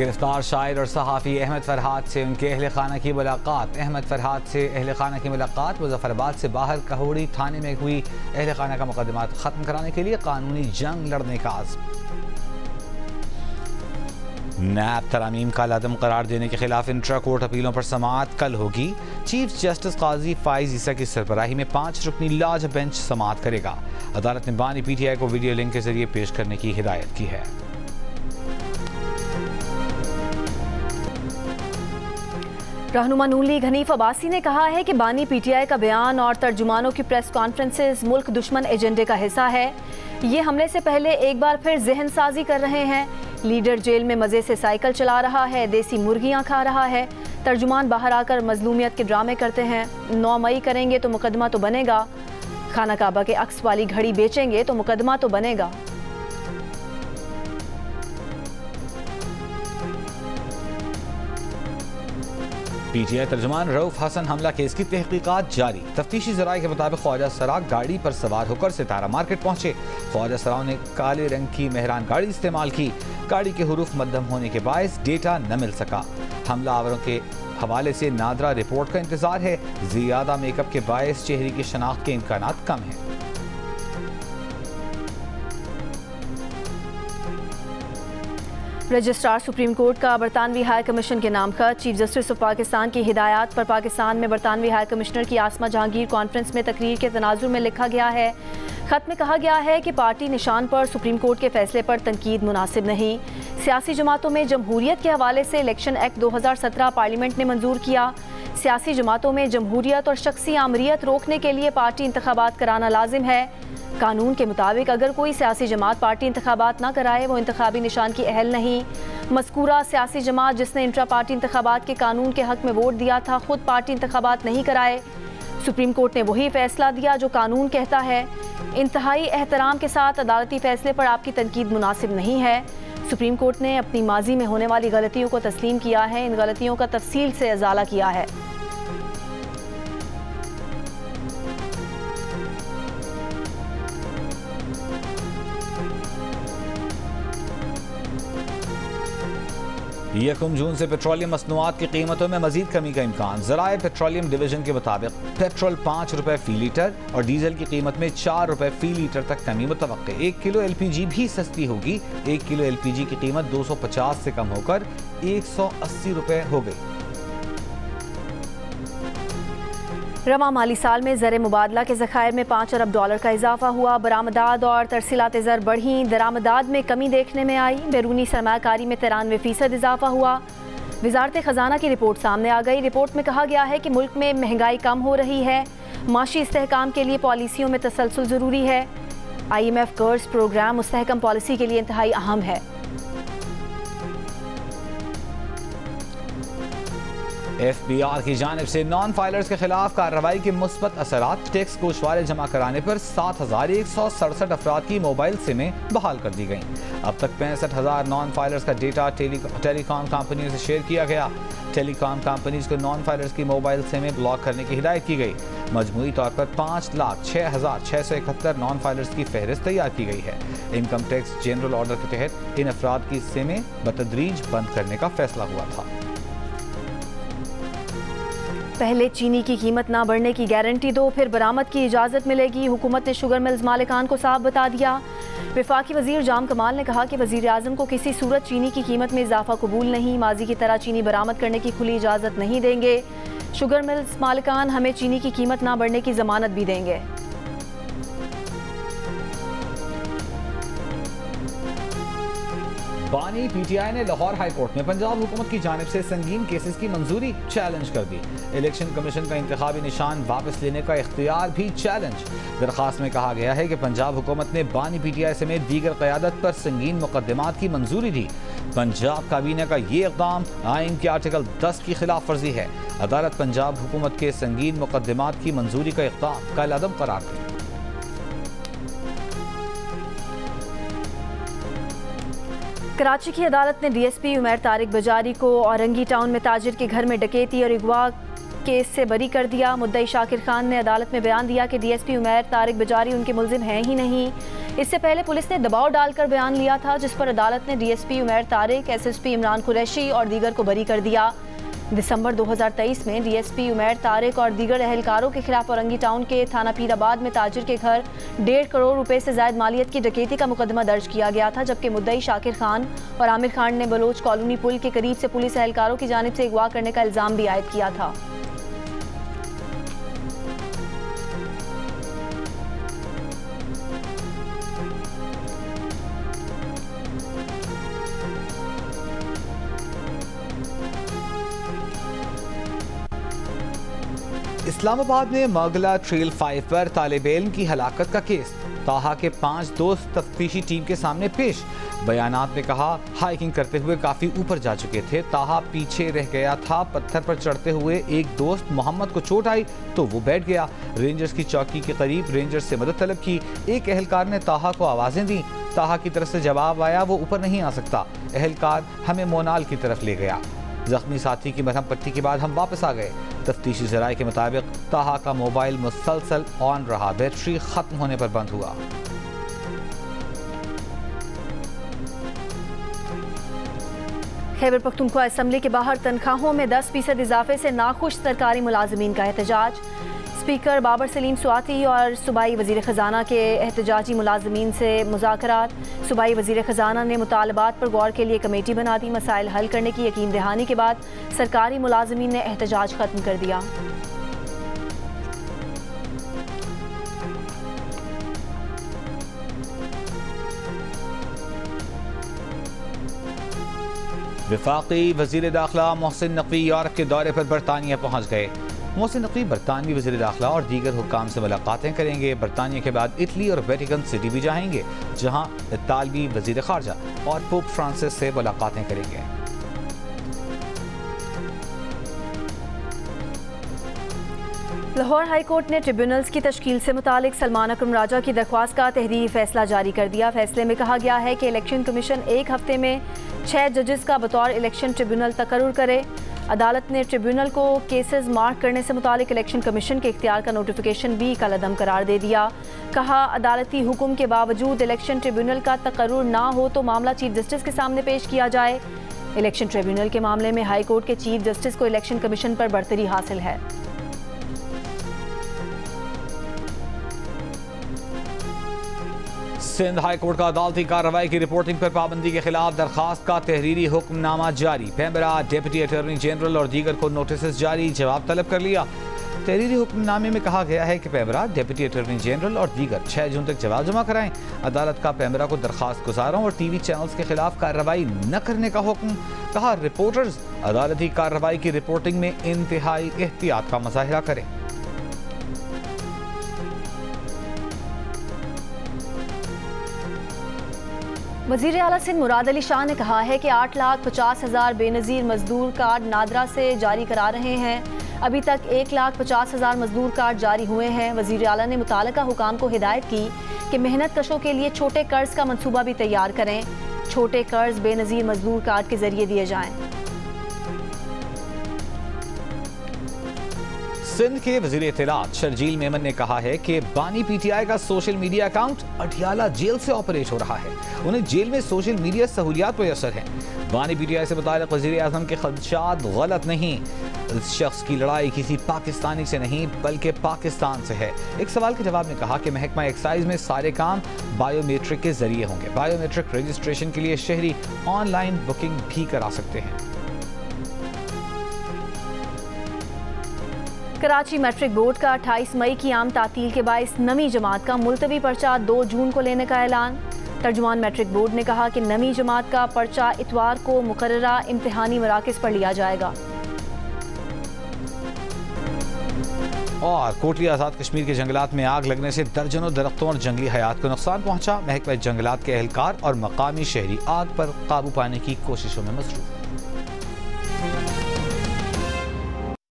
गिरफ्तार शायर और सहाफ़ी अहमद फरहाद से उनके अहल खाना की मुलाकात। अहमद फरहाद से अहल खाना की मुलाकात। मुजफ्फराबाद से बाहर कहोड़ी थाने में हुई अहल खाना का मुकदमात ख़त्म कराने के लिए कानूनी जंग लड़ने का आज़्म। नैब तरामीम का लादम करार देने के खिलाफ इंट्रा कोर्ट अपीलों पर समाअत कल होगी। चीफ जस्टिस काजी फाइज ईसा की सरबराही में 5 रुकनी लार्ज बेंच समाअत करेगा। अदालत ने बानी PTI को वीडियो लिंक के जरिए पेश करने की हिदायत की है। रहनुमा नून लीग हनीफ अब्बासी ने कहा है कि बानी PTI का बयान और तर्जुमानों की प्रेस कॉन्फ्रेंसेस मुल्क दुश्मन एजेंडे का हिस्सा है। ये हमले से पहले एक बार फिर जहन साजी कर रहे हैं। लीडर जेल में मज़े से साइकिल चला रहा है, देसी मुर्गियां खा रहा है। तर्जुमान बाहर आकर मजलूमियत के ड्रामे करते हैं। 9 मई करेंगे तो मुकदमा तो बनेगा। खाना काबा के अक्स वाली घड़ी बेचेंगे तो मुकदमा तो बनेगा। PTI तर्जुमान रऊफ हसन हमला केस की तहकीकात जारी। तफ्तीशी जराये के मुताबिक ख्वाजा सरा गाड़ी पर सवार होकर सितारा मार्केट पहुंचे। ख्वाजा सराओं ने काले रंग की मेहरान गाड़ी इस्तेमाल की। गाड़ी के हुरूफ मध्यम होने के बायस डेटा न मिल सका। हमलावरों के हवाले से नादरा रिपोर्ट का इंतजार है। ज्यादा मेकअप के बायस चेहरे की शनाख्त के इम्कानात कम हैं। रजिस्ट्रार सुप्रीम कोर्ट का बरतानवी हाई कमीशन के नाम खत। चीफ जस्टिस ऑफ पाकिस्तान की हिदायत पर पाकिस्तान में बरतानवी हाई कमिश्नर की आसमा जहांगीर कॉन्फ्रेंस में तकरीर के तनाजुर में लिखा गया है। खत में कहा गया है कि पार्टी निशान पर सुप्रीम कोर्ट के फैसले पर तनकीद मुनासिब नहीं। सियासी जमातों में जमहूरियत के हवाले से इलेक्शन एक्ट 2017 पार्लियामेंट ने मंजूर किया। सियासी जमातों में जमहूरियत और शख्सी आमरीत रोकने के लिए पार्टी इंतखाबात कराना लाजिम है। कानून के मुताबिक अगर कोई सियासी जमात पार्टी इंतखाबात ना कराए वो इंतखाबी निशान की अहल नहीं। मज़कूरा सियासी जमात जिसने इंट्रा पार्टी इंतखाबात के कानून के हक में वोट दिया था खुद पार्टी इंतखाबात नहीं कराए। सुप्रीम कोर्ट ने वही फैसला दिया जो कानून कहता है। इंतहाई एहतराम के साथ अदालती फैसले पर आपकी तनकीद मुनासिब नहीं है। सुप्रीम कोर्ट ने अपनी माजी में होने वाली गलतियों को तस्लीम किया है। इन गलतियों का तफसील से अजाला किया है। यकम जून से पेट्रोलियम मसनूआत की कीमतों में मजीद कमी का इम्कान। ज़राए पेट्रोलियम डिवीजन के मुताबिक पेट्रोल 5 रुपए फ़ी लीटर और डीजल की कीमत में 4 रुपए फ़ी लीटर तक कमी मुतवक्के। 1 किलो LPG भी सस्ती होगी। 1 किलो LPG की कीमत 250 से कम होकर 180 रुपए हो गई। रवा माली साल में ज़र मुबादला के ज़खायर में 5 अरब डॉलर का इजाफा हुआ। बरामदात और तरसीलात ज़र बढ़ी। दरामदात में कमी देखने में आई। बैरूनी सरमायाकारी में 93% इजाफा हुआ। वजारत ख़जाना की रिपोर्ट सामने आ गई। रिपोर्ट में कहा गया है कि मुल्क में महंगाई कम हो रही है। माशी इस्तेहकाम के लिए पॉलिसियों में तसलसल ज़रूरी है। IMF कर्ज प्रोग्राम मुस्तहकम पॉलिसी के लिए इंतहाई अहम है। FBR की जानिब से नॉन फाइलर्स के खिलाफ कार्रवाई के मुस्बत असरात। टैक्स गोशवारे जमा कराने पर 7167 अफराद की मोबाइल सिमें बहाल कर दी गईं। अब तक 65,000 नॉन फाइलर्स का डेटा टेलीकॉम कंपनियों से शेयर किया गया। टेलीकॉम कंपनीज को नॉन फाइलर्स की मोबाइल सिमें ब्लॉक करने की हिदायत की गई। मजमूई तौर पर 5,06,671 नॉन फाइलर्स की फहरिस्त तैयार की गई है। इनकम टैक्स जनरल ऑर्डर के तहत इन अफराद की सिमें बतदरीज बंद करने का फैसला हुआ था। पहले चीनी की कीमत ना बढ़ने की गारंटी दो, फिर बरामद की इजाज़त मिलेगी। हुकूमत ने शुगर मिल्स मालिकान को साफ बता दिया। वफाकी वजीर जाम कमाल ने कहा कि वजीर आज़म को किसी सूरत चीनी की कीमत में इजाफा कबूल नहीं। माजी की तरह चीनी बरामद करने की खुली इजाज़त नहीं देंगे। शुगर मिल्स मालिकान हमें चीनी की कीमत ना बढ़ने की जमानत भी देंगे। बानी PTI ने लाहौर हाई कोर्ट में पंजाब हुकूमत की जानिब से संगीन केसेस की मंजूरी चैलेंज कर दी। इलेक्शन कमीशन का इंतखाबी निशान वापस लेने का इख्तियार भी चैलेंज। दरखास्त में कहा गया है कि पंजाब हुकूमत ने बानी PTI समेत दीगर क़यादत पर संगीन मुकदमात की मंजूरी दी। पंजाब काबीना का ये इक़दाम आइन के आर्टिकल 10 की खिलाफ वर्जी है। अदालत पंजाब हुकूमत के संगीन मुकदमात की मंजूरी का इक़दाम कालअदम करार दी। कराची की अदालत ने DSP उमैर तारिक बजारी को औरंगी टाउन में ताजिर के घर में डकैती और अगवा केस से बरी कर दिया। मुद्दई शाकिर खान ने अदालत में बयान दिया कि DSP उमैर तारिक बजारी उनके मुल्जिम हैं ही नहीं। इससे पहले पुलिस ने दबाव डालकर बयान लिया था, जिस पर अदालत ने डीएसपी उमैर तारिक, एसएसपी इमरान कुरैशी और दीगर को बरी कर दिया। दिसंबर 2023 में डीएसपी उमैर तारिक और दीगर एहलकारों के खिलाफ औरंगी टाउन के थाना पीराबाद में ताजिर के घर 1.5 करोड़ रुपए से ज्यादा मालियत की डकैती का मुकदमा दर्ज किया गया था, जबकि मुद्दई शाकिर खान और आमिर खान ने बलोच कॉलोनी पुल के करीब से पुलिस एहलकारों की जानिब से अगवा करने का इल्जाम भी आयद किया था। इस्लामाबाद में मगला ट्रेल 5 पर तालिब इल्म की हलाकत का केस। ताहा के 5 दोस्त तफ्तीशी टीम के सामने पेश। बयानात में कहा, हाइकिंग करते हुए काफ़ी ऊपर जा चुके थे। ताहा पीछे रह गया था। पत्थर पर चढ़ते हुए एक दोस्त मोहम्मद को चोट आई तो वो बैठ गया। रेंजर्स की चौकी के करीब रेंजर्स से मदद तलब की। एक एहलकार ने ताहा को आवाज़ें दी। ताहा की तरफ से जवाब आया, वो ऊपर नहीं आ सकता। एहलकार हमें मोनाल की तरफ ले गया। जख्मी साथी की मरहम पट्टी के बाद हम वापस आ गए। तफ्तीशी ज़राए के मुताबिक ताहा का मोबाइल मुसलसल ऑन रहा, बैटरी खत्म होने पर बंद हुआ। खैबर पख्तूनख्वा असम्बली के बाहर तनख्वाहों में 10% इजाफे से नाखुश सरकारी मुलाजमीन का एहतजाज। स्पीकर बाबर सलीम स्वाति और सूबाई वज़ीर ख़जाना के एहतजाजी मुलाजमीन से मुज़ाकरात। सूबाई वज़ीर ख़जाना ने मुतालबात पर गौर के लिए कमेटी बना दी। मसाइल हल करने की यकीन दहानी के बाद सरकारी मुलाजमीन ने एहतजाज ख़त्म कर दिया। वफाकी वज़ीर दाखिला मोहसिन नकवी यूरोप के दौरे पर बरतानिया पहुँच गए। मोहसिन नकवी बरतानवी वज़ीर दाखिला और दीगर हुक्काम से मुलाकातें करेंगे। बरतानिया के बाद इटली और वेटिकन सिटी भी जाएंगे, जहां इतालवी वज़ीर ख़ारजा और पोप फ्रांसिस से मुलाकातें करेंगे। लाहौर हाई कोर्ट ने ट्रिब्यूनल्स की तश्कील से मुतालिक सलमान अकरम राजा की दरख्वास्त का तहरीरी फैसला जारी कर दिया। फैसले में कहा गया है कि इलेक्शन कमीशन 1 हफ्ते में 6 जजेस का बतौर इलेक्शन ट्रिब्यूनल तकर्रुर करे। अदालत ने ट्रिब्यूनल को केसेस मार्क करने से मुतालिक इलेक्शन कमीशन के इख्तियार का नोटिफिकेशन भी कलअदम करार दे दिया। कहा, अदालती हुक्म के बावजूद इलेक्शन ट्रिब्यूनल का तकर्रुर ना हो तो मामला चीफ जस्टिस के सामने पेश किया जाए। इलेक्शन ट्रिब्यूनल के मामले में हाई कोर्ट के चीफ जस्टिस को इलेक्शन कमीशन पर बरतरी हासिल है। सिंध हाई कोर्ट का अदालती कार्रवाई की रिपोर्टिंग पर पाबंदी के खिलाफ दरखास्त का तहरीरी हुक्मनामा जारी। पैमरा डिप्टी अटॉर्नी जनरल और दीगर को नोटिस जारी, जवाब तलब कर लिया। तहरीरी हुक्मनामे में कहा गया है कि पैमरा डिप्टी अटॉर्नी जनरल और दीगर 6 जून तक जवाब जमा कराएं। अदालत का पैमरा को दरखास्त गुजारों और टीवी चैनल्स के खिलाफ कार्रवाई न करने का हुक्म। कहा, रिपोर्टर्स अदालती कार्रवाई की रिपोर्टिंग में इंतहाई एहतियात का मुजाहिरा करें। वज़ीर आला सिंध मुराद अली शाह ने कहा है कि 8,50,000 बेनज़ीर मजदूर कार्ड नादरा से जारी करा रहे हैं। अभी तक 1,50,000 मजदूर कार्ड जारी हुए हैं। वज़ीर आला ने मुतालिका हुकाम को हिदायत की कि मेहनत कशों के लिए छोटे कर्ज का मंसूबा भी तैयार करें। छोटे कर्ज बेनज़ीर मजदूर कार्ड के जरिए दिए जाएं। सिंध के वज़ीर इत्तलात शर्जील मेमन ने कहा है कि बानी पीटीआई का social media account Atiyala jail से ऑपरेट हो रहा है। उन्हें जेल में सोशल मीडिया सहूलियात मैसर हैं। बानी पीटीआई से मुताल्लिक़ वज़ीर आज़म के खदशात गलत नहीं। इस शख्स की लड़ाई किसी पाकिस्तानी से नहीं बल्कि पाकिस्तान से है। एक सवाल के जवाब में कहा कि महकमा एक्साइज में सारे काम बायोमेट्रिक के जरिए होंगे। बायोमेट्रिक रजिस्ट्रेशन के लिए शहरी ऑनलाइन बुकिंग भी करा सकते हैं। कराची मैट्रिक बोर्ड का 28 मई की आम तातील के बाइस नवीं जमात का मुलतवी पर्चा 2 जून को लेने का ऐलान। तर्जुमान मैट्रिक बोर्ड ने कहा कि नवीं जमात का पर्चा इतवार को मुकर्ररा इम्तिहानी मराकज़ पर लिया जाएगा। और कोटली आज़ाद कश्मीर के जंगलात में आग लगने से दर्जनों दरख्तों और जंगली हयात को नुकसान पहुंचा। महकमा जंगलात के एहलकार और मकामी शहरी आग पर काबू पाने की कोशिशों में मसरूफ।